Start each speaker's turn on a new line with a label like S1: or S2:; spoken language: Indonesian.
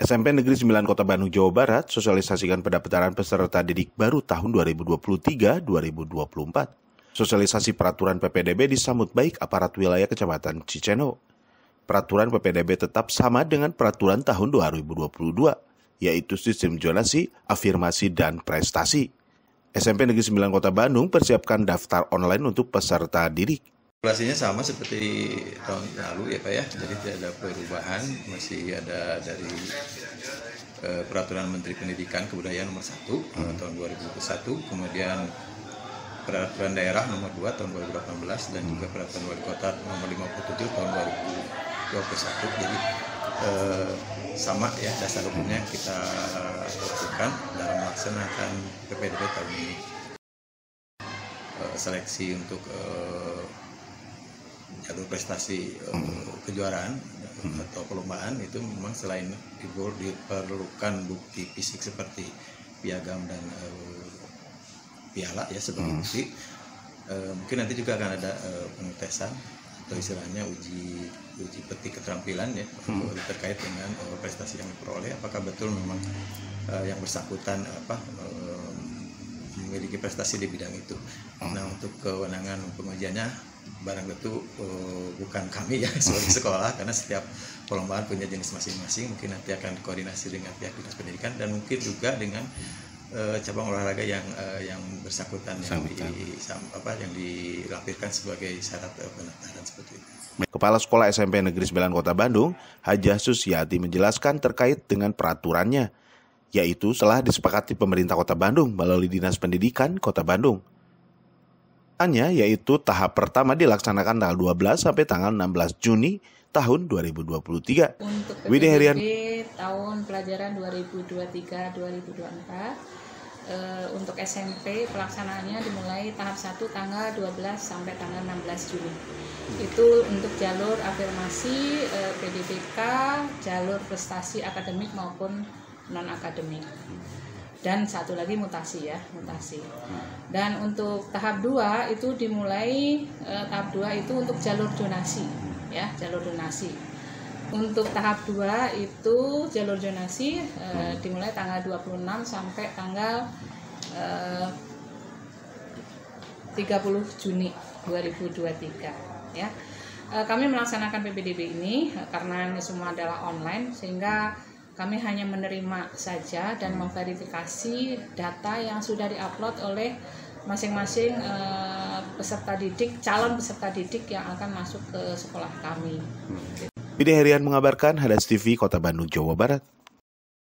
S1: SMP Negeri 9 Kota Bandung, Jawa Barat sosialisasikan pendaftaran peserta didik baru tahun 2023-2024. Sosialisasi peraturan PPDB disambut baik aparat wilayah Kecamatan Ciceno. Peraturan PPDB tetap sama dengan peraturan tahun 2022, yaitu sistem zonasi, afirmasi, dan prestasi. SMP Negeri 9 Kota Bandung persiapkan daftar online untuk peserta didik.
S2: Regulasinya sama seperti tahun lalu ya Pak ya, jadi tidak ada perubahan, masih ada dari Peraturan Menteri Pendidikan Kebudayaan nomor 1 tahun 2021, kemudian Peraturan Daerah nomor 2 tahun 2018, dan juga Peraturan Wali Kota nomor 57 tahun 2021. Jadi sama ya dasar hukumnya kita lakukan dalam melaksanakan PPDB tahun ini. Seleksi untuk jalur prestasi kejuaraan atau perlombaan itu memang selain diperlukan bukti fisik seperti piagam dan piala ya sebagai bukti, mungkin nanti juga akan ada pengetesan atau istilahnya uji petik keterampilan ya terkait dengan prestasi yang diperoleh, apakah betul memang yang bersangkutan memiliki prestasi di bidang itu. Nah, untuk kewenangan pengujiannya barang tentu bukan kami ya sebagai sekolah, karena setiap perlombaan punya jenis masing-masing. Mungkin nanti akan koordinasi dengan pihak dinas pendidikan dan mungkin juga dengan cabang olahraga yang bersangkutan yang dilampirkan sebagai syarat pendaftaran seperti itu.
S1: Kepala Sekolah SMP Negeri 9 Kota Bandung, Hajah Susiati, menjelaskan terkait dengan peraturannya, yaitu setelah disepakati pemerintah Kota Bandung melalui Dinas Pendidikan Kota Bandung. Yaitu tahap pertama dilaksanakan tanggal 12 sampai tanggal 16 Juni tahun 2023.
S3: Untuk PPDB tahun pelajaran 2023-2024 untuk SMP pelaksanaannya dimulai tahap 1 tanggal 12 sampai tanggal 16 Juni. Itu untuk jalur afirmasi, PDBK, jalur prestasi akademik maupun non-akademik. Dan satu lagi mutasi. Dan untuk tahap 2 itu dimulai tahap 2 itu untuk jalur donasi ya, jalur donasi. Untuk tahap 2 itu jalur donasi dimulai tanggal 26 sampai tanggal 30 Juni 2023 ya. Kami melaksanakan PPDB ini karena ini semua adalah online, sehingga kami hanya menerima saja dan memverifikasi data yang sudah diupload oleh masing-masing peserta didik, calon peserta didik yang akan masuk ke sekolah kami.
S1: Pidi Herian mengabarkan, Hadas TV, Kota Bandung, Jawa Barat.